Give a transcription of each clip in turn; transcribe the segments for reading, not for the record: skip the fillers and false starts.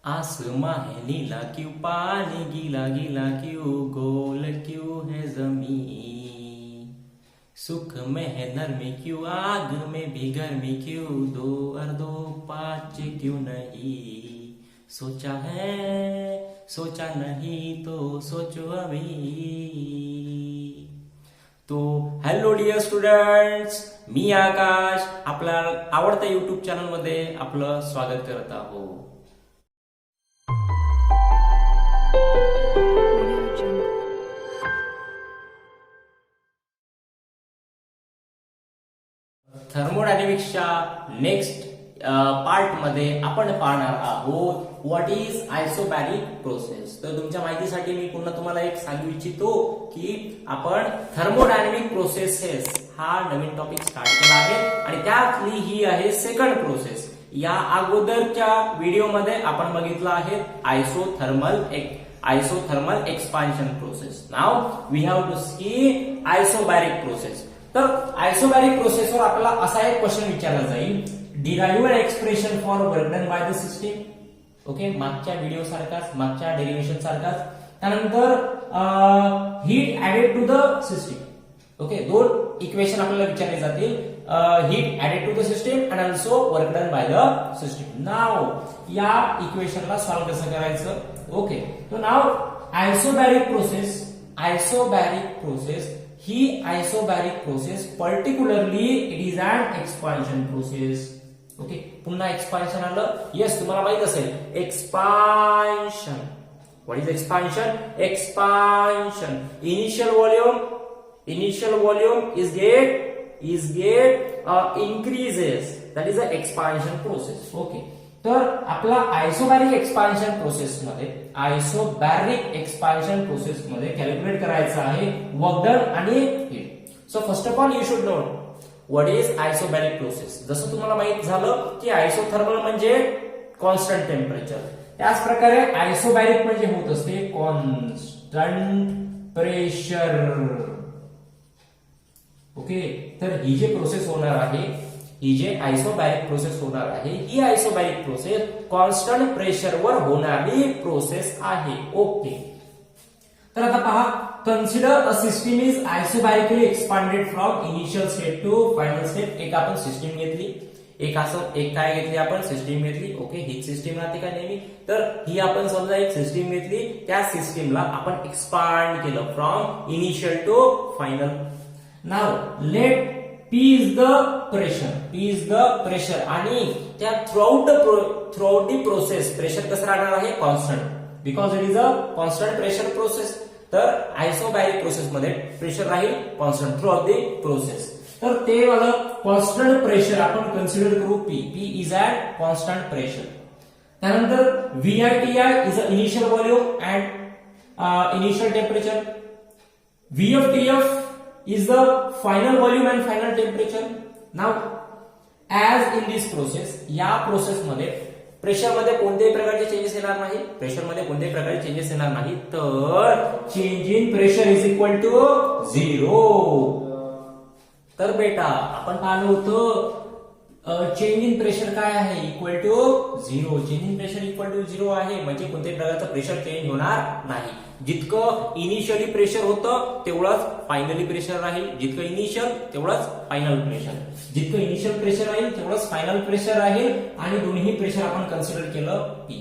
आसमां है नीला क्यों, पानी गीला गीला क्यों, गोल क्यों है जमीन। सुख में है नरमी क्यों, आग में भी गर्मी क्यों, 2 और 2 5 क्यों नहीं। सोचा है सोचा नहीं तो सोचो अभी। तो हॅलो डिअर स्टुडंट्स, मी आकाश आपल्या आवडत्या युट्यूब चॅनल मध्ये आपलं स्वागत करत आहोत. थर्मोडायनेमिक्सच्या नेक्स्ट पार्ट मध्ये आपण पाहणार आहोत व्हॉट इज आयसोबॅरिक प्रोसेस. तर तुमच्या माहितीसाठी मी पुन्हा तुम्हाला एक सांगू इच्छितो की आपण थर्मोडायनेमिक प्रोसेसेस हा नवीन टॉपिक स्टार्ट केला आहे आणि त्यातली ही आहे सेकंड प्रोसेस. या अगोदरच्या व्हिडिओमध्ये आपण बघितलं आहे isothermal expansion process. Now we have to see isobaric process. तर आयसोबॅरिक प्रोसेसवर आपल्याला असा एक क्वेश्चन विचारला जाईल, derive expression for work done by the system. Okay, मागच्या व्हिडिओ सारखाच, मागच्या डेरिव्हेशन सारखाच. त्यानंतर heat added to the system. Okay, दोन इक्वेशन आपल्याला विचारले जातील, heat added to the system and also work done by the system. Now या इक्वेशनला सॉल्व्ह कसं करायचं. ओके, तो नाव आयसोबॅरिक प्रोसेस ही isobaric process particularly it is an expansion process. Okay, पुन्हा एक्सपान्शन आलं. येस, तुम्हाला माहित असेल expansion. What is expansion? Expansion initial volume is get increases, that is the expansion process. Okay, तर आपला आयसोबॅरिक एक्सपान्शन प्रोसेस मध्ये calculate करायचं आहे वर्क डन आणि heat. So first of all you should know what is isobaric process. जसं तुम्हाला माहित झालं की आयसोथर्मल म्हणजे कॉन्स्टंट टेम्परेचर, त्याच प्रकारे आयसोबॅरिक म्हणजे होत असते कॉन्स्टंट प्रेशर. ओके, तर ही जे प्रोसेस होणार आहे, ही जे आयसोबॅरिक प्रोसेस होणार आहे, ही आयसोबॅरिक प्रोसेस कॉन्स्टंट प्रेशरवर होणारी प्रोसेस आहे. ओके, तर आता पहा, consider a system is isobarically expanded from initial state to final state. एक आपण सिस्टीम घेतली, एक काय घेतली आपण, सिस्टीम घेतली. ओके, ही सिस्टीम राहते का नेहमी, तर ही आपण समजा एक सिस्टीम घेतली, त्या सिस्टीमला आपण एक्सपांड केलं from initial to final. Now let P is the pressure आणि त्या throughout the process प्रेशर कसं राहणार आहे, constant, because it is a constant pressure process. तर आयसोबॅरिक प्रोसेस मध्ये प्रेशर राहील constant through out the process. तर ते वाला कॉन्स्टंट प्रेशर आपण कन्सिडर करू P is at constant pressure. त्यानंतर VITI is a initial volume and initial temperature. VFTF is the final volume and final temperature. Now as in this process, या process मध्ये pressure मध्ये कोणत्याही प्रकारचे changes येणार नाही. प्रेशर मध्ये कोणत्याही प्रकारचे चेंजेस येणार नाही, तर change in pressure is equal to 0. तर बेटा आपण पाहिलं होतं चेंज इन प्रेशर काय आहे, equal to 0. Change in pressure equal to 0 आहे म्हणजे कोणत्याही प्रकारचं प्रेशर चेंज होणार नाही. जितकं इनिशियली प्रेशर होतं तेवढंच फायनली प्रेशर राहील, जितकं इनिशियल तेवढंच फायनल प्रेशर, जितकं इनिशियल प्रेशर राहील तेवढंच फायनल प्रेशर राहील आणि दोन्ही प्रेशर आपण कन्सिडर केलं P.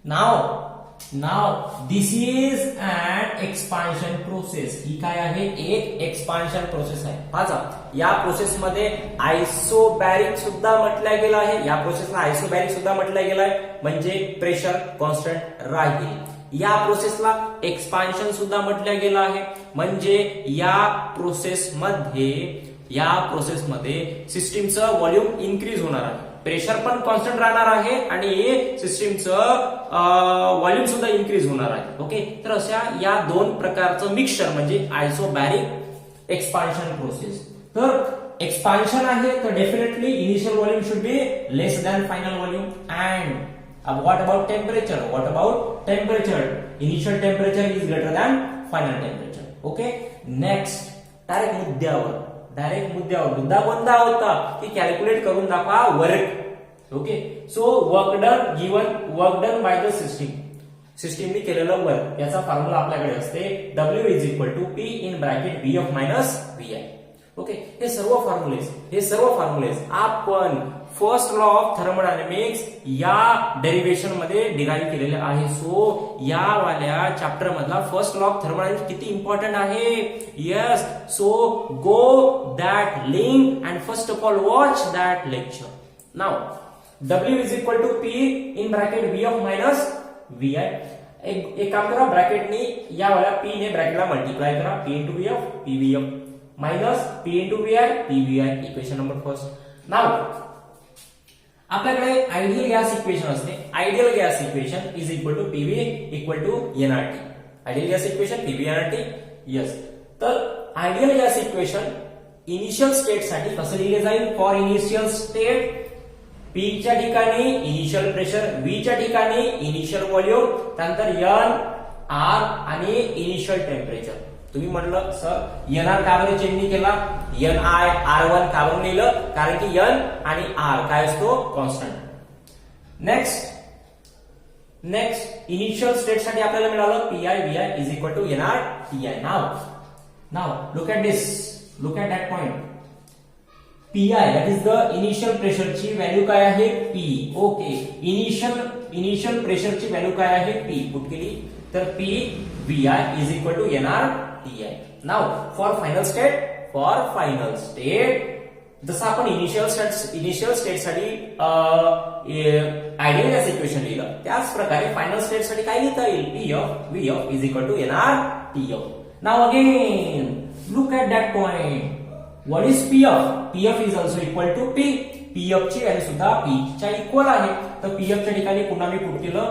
Now this is an expansion process. ही काय आहे, एक एक्सपान्शन प्रोसेस आहे. पाहा, या प्रोसेस मध्ये आयसोबॅरिक सुद्धा म्हटलं गेलं आहे, या प्रोसेसला आयसोबॅरिक सुद्धा म्हटलं गेलं आहे, म्हणजे प्रेशर कॉन्स्टंट राहील. या प्रोसेसला एक्सपान्शन सुद्धा म्हटलं गेलं आहे, म्हणजे या प्रोसेसमध्ये सिस्टीमचं व्हॉल्यूम इन्क्रीज होणार आहे, प्रेशर पण कॉन्स्टंट राहणार आहे आणि सिस्टीमचं व्हॉल्यूम सुद्धा इन्क्रीज होणार आहे. ओके, तर अशा या दोन प्रकारचं मिक्सचर म्हणजे आयसोबॅरिक एक्सपान्शन प्रोसेस. तर एक्सपान्शन आहे तर definitely initial volume should be less than final volume. And what about temperature? Initial temperature is greater than final temperature. Okay, next direct मुद्दा कोणता होता की कॅल्क्युलेट करून दाखवा work. Okay, so work done given work done by the सिस्टीमने केलेलं work याचा formula आपल्याकडे असते W is equal to P in bracket VF minus VI. Okay, हे सर्व फॉर्म्युलेज आपण फर्स्ट लॉ ऑफ थर्मोडायनेमिक्स या डेरिव्हेशन मध्ये डिराईव्ह केलेले आहे. सो या वाल्या चॅप्टर मधला फर्स्ट लॉ ऑफ थर्मोडायनेमिक्स किती इम्पॉर्टंट आहे. Yes, so go that link and first of all watch that lecture. Now W is equal to P in bracket VF minus VI. एक काम करा, ब्रॅकेटनी या वाला P ने ब्रॅकेटला मल्टिप्लाय करा, P into VF PVF minus P into VI PVI. Equation number first. Now आपल्याकडे आयडियल गॅस इक्वेशन असते. Ideal gas equation is equal to PV equal to NRT. Ideal gas equation PV NRT. Yes, तर ideal gas equation initial state साठी कसं लिहिले जाईल. For initial state P च्या ठिकाणी initial pressure, V च्या ठिकाणी इनिशियल व्हॉल्यूम, त्यानंतर N R आणि इनिशियल टेम्परेचर. तुम्ही म्हटलं सर NR का बरं चेंज नाही केला, NI R1 का बरं लिहिलं, कारण की N आणि R काय असतो कॉन्स्टंट. नेक्स्ट इनिशियल स्टेट साठी आपल्याला मिळालं PI VI is equal to NR TI. Now look at this, look at that point. PI that is the initial प्रेशरची व्हॅल्यू काय आहे P. ओके, इनिशियल प्रेशरची व्हॅल्यू काय आहे P पुट केली तर P VI is equal to NR TI. Now for final state जसं आपण इनिशियल स्टेट साठी आयडियल गॅस इक्वेशन लिहिलं, त्याच प्रकारे फायनल स्टेट साठी काय लिहिता येईल PF VF is equal to NR TF. Now again look at that point. What is PF? PF is also equal to P. PF ची व्हॅल्यू सुद्धा P च्या इक्वल आहे. तर PF च्या ठिकाणी पुन्हा मी पुट केलं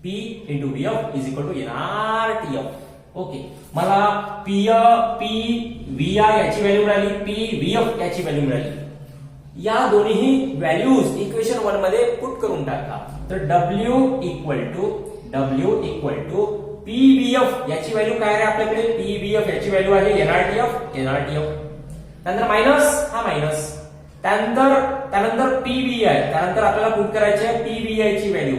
P into VF is equal to NR TF. Okay, मला P VI याची व्हॅल्यू मिळाली, P VF याची व्हॅल्यू मिळाली. या दोन्ही व्हॅल्यूज इक्वेशन 1 मध्ये पुट करून टाका. तर W इक्वल टू PVF याची व्हॅल्यू काय आहे आपल्याकडे, PVF याची व्हॅल्यू आहे NR TF. त्यानंतर मायनस हा मायनस, त्यानंतर PVI, त्यानंतर आपल्याला पुट करायची आहे PVI ची व्हॅल्यू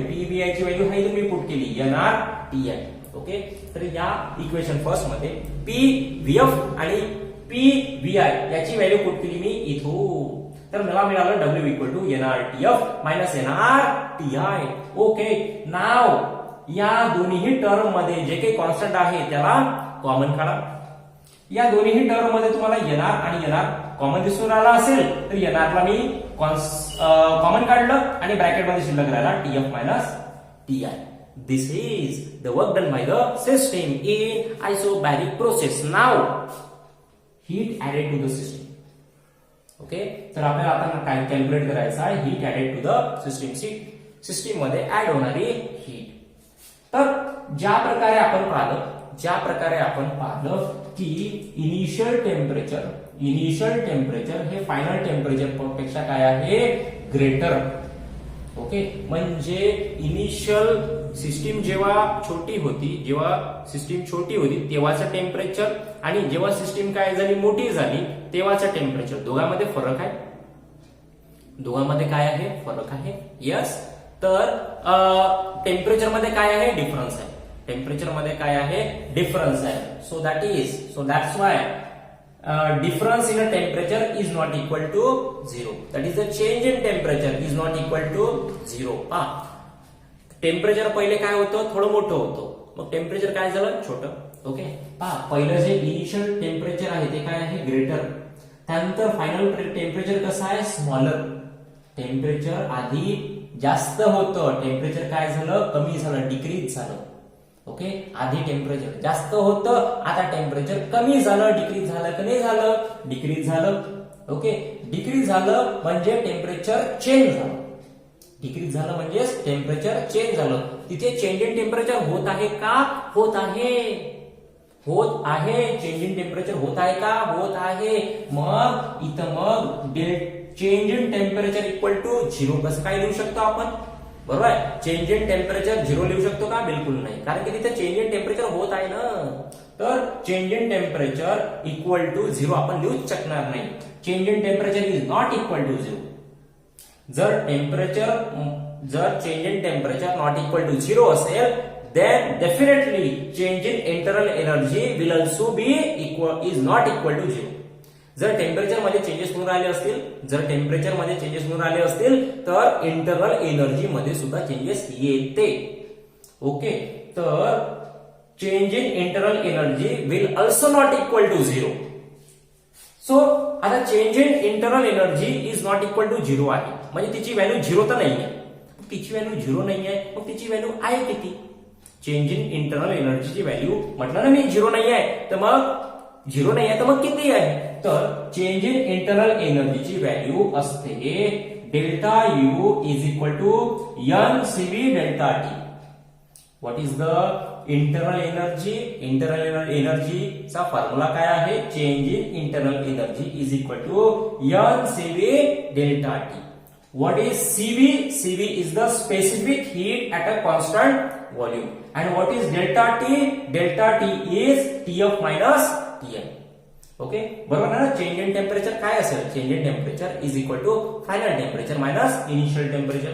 ही तुम्ही पुट केली NR TI. ओके, तर या इक्वेशन फर्स्ट मध्ये PVF आणि PVI याची व्हॅल्यू पुट केली मी इथून, तर मला मिळालं W equal to NR TF minus NR TI. Okay, now या दोन्ही टर्म मध्ये जे काही कॉन्स्टंट आहे त्याला कॉमन काढा. या दोन्ही टर्म मध्ये तुम्हाला NR आणि NR कॉमन दिसून आला असेल तर NR ला मी कॉमन काढलं आणि ब्रॅकेट मध्ये शिल्लक राहिला TF minus TI. This is the work done by the system in isobaric process. Now heat added to the system. Okay, तर आपल्याला आता काय कॅल्क्युलेट करायचं आहे heat added to the system मध्ये ऍड होणारी हीट. तर ज्या प्रकारे आपण पाहिलं की इनिशियल टेम्परेचर हे फायनल टेम्परेचर पेक्षा काय आहे ग्रेटर. ओके, म्हणजे इनिशियल सिस्टीम जेव्हा छोटी होती तेव्हाचं टेम्परेचर आणि जेव्हा सिस्टीम काय झाली मोठी झाली तेव्हाचं टेम्परेचर, दोघांमध्ये फरक आहे. यस, तर टेम्परेचर मध्ये काय आहे डिफरन्स आहे. So that's why difference in a temperature is not equal to 0. That is the change in temperature is not equal to 0. Temperature पहिले काय होतं थोडं मोठं होतं, मग टेम्परेचर काय झालं छोटं. ओके, पहिलं जे इनिशियल टेम्परेचर आहे ते काय आहे ग्रेटर, त्यानंतर फायनल टेम्परेचर कसं आहे स्मॉलर. टेम्परेचर आधी जास्त होतं, टेम्परेचर काय झालं कमी झालं, डिक्रीज झालं. ओके, आधी टेम्परेचर जास्त होतं, आता टेम्परेचर कमी झालं. डिक्रीज झालं की नाही झालं, डिक्रीज झालं. ओके, डिक्रीज झालं म्हणजे टेम्परेचर चेंज झालं. डिक्रीज झालं म्हणजे टेम्परेचर चेंज झालं. तिथे चेंज इन टेम्परेचर होत आहे का, होत आहे. चेंज इन टेम्परेचर होत आहे का, होत आहे. मग इथं change in temperature equal to 0 कसं काय लिहू शकतो आपण, बरोबर आहे. चेंज इन टेम्परेचर 0 लिहू शकतो का, बिलकुल नाही, कारण की तिथे चेंज इन टेम्परेचर होत आहे ना. तर change in temperature equal to 0 आपण लिहूच शकणार नाही. Change in temperature is not equal to 0. जर change in temperature not equal to 0 असेल, then definitely change in internal energy will also be is not equal to 0. जर temperature मध्ये changes होऊन राहिले असतील, तर इंटरनल एनर्जी मध्ये सुद्धा चेंजेस येते. ओके, तर change in internal energy will also not equal to 0. So आता change in internal energy is not equal to 0 आहे, म्हणजे तिची व्हॅल्यू 0 तर नाहीये. तिची व्हॅल्यू 0 नाहीये, मग तिची व्हॅल्यू आहे किती? चेंज इन इंटरनल एनर्जीची व्हॅल्यू म्हटलं ना मी 0 नाही आहे, तर मग किती आहे? तर चेंज इन इंटरनल एनर्जीची व्हॅल्यू असते delta U is equal to N CV delta T. What is the internal energy? Internal एनर्जीचा फॉर्म्युला काय आहे? Change in internal energy is equal to N CV delta T. What is CV? CV is the specific heat at a constant volume. And what is delta T? Delta T is TF minus TM. Okay, बरोबर ना? Change in temperature काय असेल? Change in temperature is equal to final temperature minus initial temperature.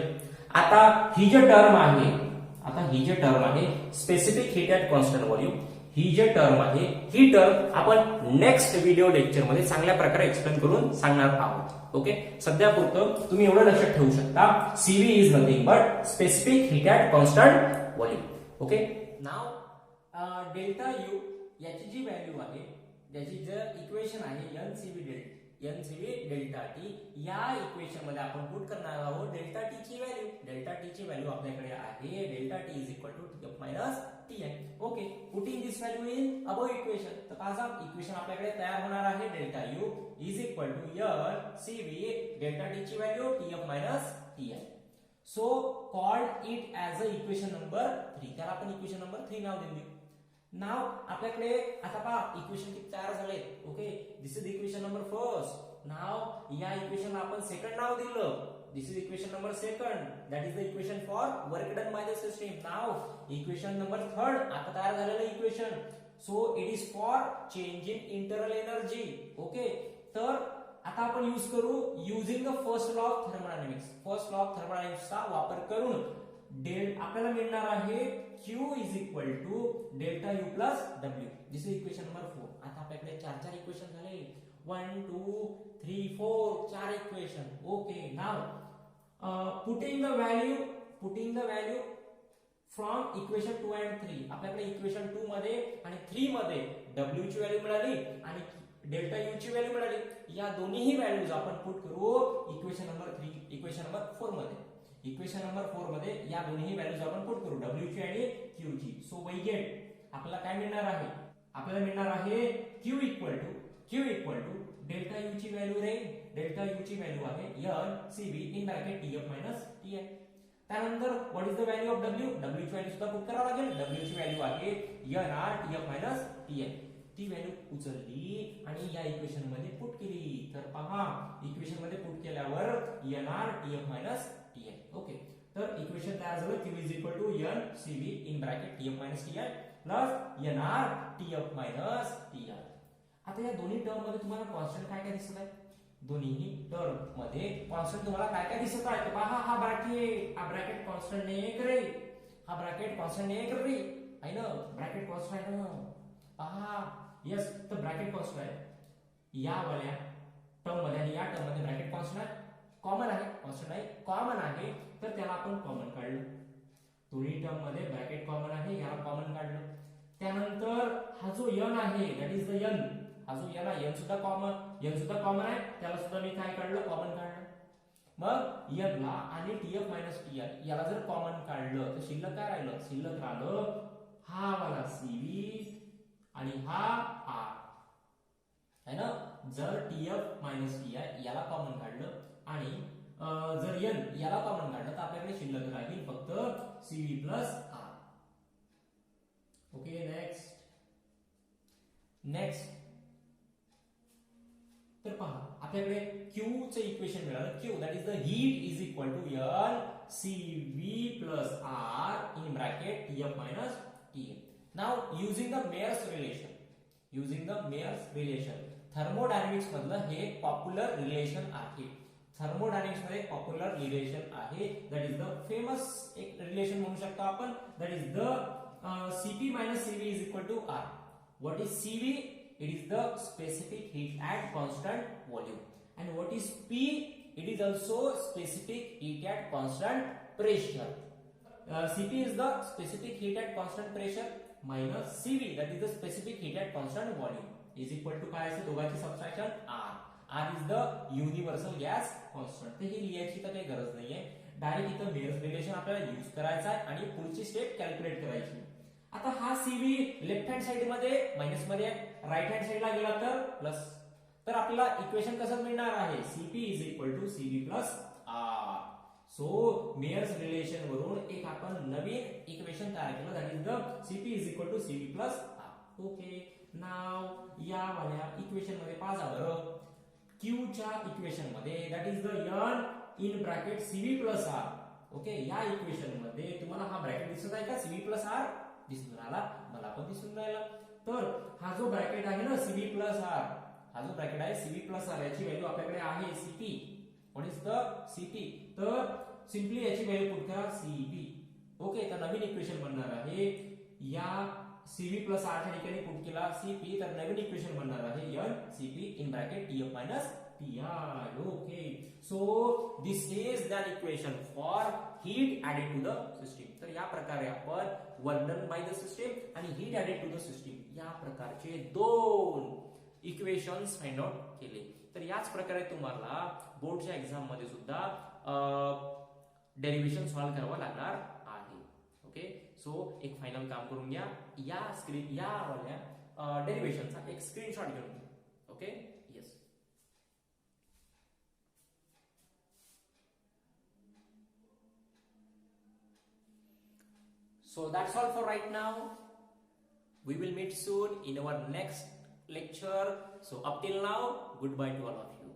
आता ही जे term आहे specific heat at constant volume, ही term आपण नेक्स्ट व्हिडिओ लेक्चर मध्ये चांगल्या प्रकारे एक्सप्लेन करून सांगणार आहोत. ओके, सध्या पुरतं तुम्ही एवढं लक्षात ठेवू शकता, CV is nothing but specific heat at constant volume. Okay, नाव डेल्टा यू याची जी व्हॅल्यू आहे, याची जे इक्वेशन आहे एनसीव्ही डेल्टा टी, या इक्वेशन मध्ये आपण पुट करणार आहोत डेल्टा टी ची व्हॅल्यू. डेल्टा टी ची व्हॅल्यू आपल्याकडे आहे delta T is equal to TF minus TN. Okay, putting this value in above equation, तर पहा इक्वेशन आपल्याकडे तयार होणार आहे delta U is equal to N CV delta T ची value TF minus TN. So called it as a equation number 3. त्याला आपण equation number 3 नाव देऊ. नाव आपल्याकडे आता पहा इक्वेशन किती तयार झाले. Okay, this is equation number first. Now या इक्वेशनला आपण सेकंड नाव दिलं. This is equation number second, that is the equation for work done by the system. Now equation number third आता तयार झालेलं equation. So it is for change in internal energy. Okay, तर आता आपण यूज करू using the first law of thermodynamics. First law of थर्मोडायनामिक्सचा वापर करून आपल्याला मिळणार आहे Q is equal to delta U plus W. This is equation number 4. आता आपल्याकडे 4 इक्वेशन झाले. 1 2 3 4 4 equation. Okay, now putting the value from equation 2 and 3. आपल्याकडे इक्वेशन 2 मध्ये आणि 3 मध्ये डब्ल्यू ची व्हॅल्यू मिळाली आणि डेल्टा यू ची व्हॅल्यू मिळाली. या दोन्ही व्हॅल्यूज आपण पुट करू इक्वेशन नंबर 4 मध्ये. इक्वेशन नंबर 4 मध्ये या दोन्ही व्हॅल्यूज आपण पुट करू, डब्ल्यू ची आणि क्यू ची. सो वी गेट आपल्याला काय मिळणार आहे? आपल्याला मिळणार आहे Q equal to delta U ची व्हॅल्यू रे. डेल्टा यू ची व्हॅल्यू आहे N CV in bracket TF minus TN. त्यानंतर what is the value of W? W ची व्हॅल्यू सुद्धा पुट करावं लागेल. डब्ल्यू ची व्हॅल्यू आहे N R TF minus TN. ती व्हॅल्यू उचलली आणि या इक्वेशन मध्ये पुट केली. तर पहा इक्वेशन मध्ये पुट केल्यावर N R TF minus TN. Okay, तर इक्वेशन तयार झालं Q is equal to N CV in bracket TF minus TN plus N R TF minus TN. आता या दोन्ही टर्म मध्ये तुम्हाला कॉन्स्टंट काय काय दिसत आहे? दोन्ही टर्म मध्ये कॉन्स्टंट तुम्हाला काय काय दिसत आहे? पहा हा ब्रॅकेट कॉन्स्टंट नाही आहे रे. हा ब्रॅकेट कॉन्स्टंट नाही आहे रे. आहे ना, ब्रॅकेट कॉन्स्टंट आहे ना. पहा यस, तर ब्रॅकेट कॉन्स्टंट आहे या वाल्या टर्म मध्ये आणि या टर्म मध्ये ब्रॅकेट कॉन्स्टंट कॉमन आहे. कॉन्स्टंट आहे कॉमन आहे, तर त्याला आपण कॉमन काढलं. दोन्ही टर्म मध्ये ब्रॅकेट कॉमन आहे, याला कॉमन काढलं. त्यानंतर हा जो n आहे दॅट इज द n. हा जो n आहे n सुद्धा कॉमन आहे, त्याला सुद्धा मी काय काढलं? कॉमन काढलं. मग n ला आणि TF मायनस TR याला जर कॉमन काढलं तर शिल्लक काय राहिलं? शिल्लक राहिलं हा वाला CV आणि हा R है ना. जर TF मायनस TR याला कॉमन काढलं आणि जर n याला कॉमन काढलं तर आपल्याकडे शिल्लक राहील फक्त CV plus R. Okay, next तर पहा आपल्याकडे Q चे इक्वेशन मिळालं. Q that is the heat is equal to N CV plus R इन bracket TF minus TN. Now using the Mayer's relation thermodynamics मधलं हे पॉप्युलर रिलेशन आहे. Thermodynamics मध्ये पॉप्युलर रिलेशन आहे. दॅट इज द फेमस एक relation म्हणू शकतो आपण. That is the Cp minus Cv is equal to R. What is Cv? It is the specific heat at constant volume. And what is P? It is also specific heat at constant pressure. Cp is the specific heat at constant pressure minus Cv, that is the specific heat at constant volume, is equal to काय असेल दोघांची subtraction R. R is the universal gas constant. तर ही लिहायची तर काही गरज नाहीये. Direct इथं मेयर्स रिलेशन आपल्याला यूज करायचा आहे आणि पुढची स्टेप कॅल्क्युलेट करायची. आता हा Cv लेफ्ट हँड साइड मध्ये मायनस मध्ये, राईट हँड साइडला गेला तर प्लस. तर आपल्याला इक्वेशन कसं मिळणार आहे? Cp is equal to Cv plus R. So Mayer's relation वरून एक आपण नवीन इक्वेशन तयार केलं, that is the Cp is equal to Cv plus R. Okay, now या वाल्या इक्वेशन मध्ये पाहा बरं. Qच्या इक्वेशन मध्ये that is the N in bracket Cv plus R. Okay, या इक्वेशन मध्ये तुम्हाला हा ब्रॅकेट दिसत आहे का? Cv प्लस R दिसून राहिला, मला पण दिसून राहिला. तर हा जो ब्रॅकेट आहे ना Cv प्लस R, हा जो ब्रॅकेट आहे Cv प्लस R, याची व्हॅल्यू आपल्याकडे आहे Cp. What is the Cp? तर सिंपली याची व्हॅल्यू पुट करा Cp. ओके, तर नवीन इक्वेशन बनणार आहे या Cv प्लस R च्या ठिकाणी पुट केला Cp, तर नवीन इक्वेशन बनणार आहे N Cp in bracket Tf minus Ti. Okay, so this is the equation for heat added to the system. तर या प्रकारे आपण work done by the system आणि heat added to the system या प्रकारचे दोन इक्वेशन्स फाइंड आउट केले. तर याच प्रकारे तुम्हाला बोर्डच्या एक्झाम मध्ये सुद्धा डेरिव्हेशन सॉल्व्ह करावं लागणार आहे. ओके, सो एक फायनल काम करून घ्या. या वाल्या डेरिव्हेशनचा एक स्क्रीनशॉट घेऊन घ्या. Okay, yes. So that's all for right now. We will meet soon in our next lecture. So up till now, goodbye to all of you.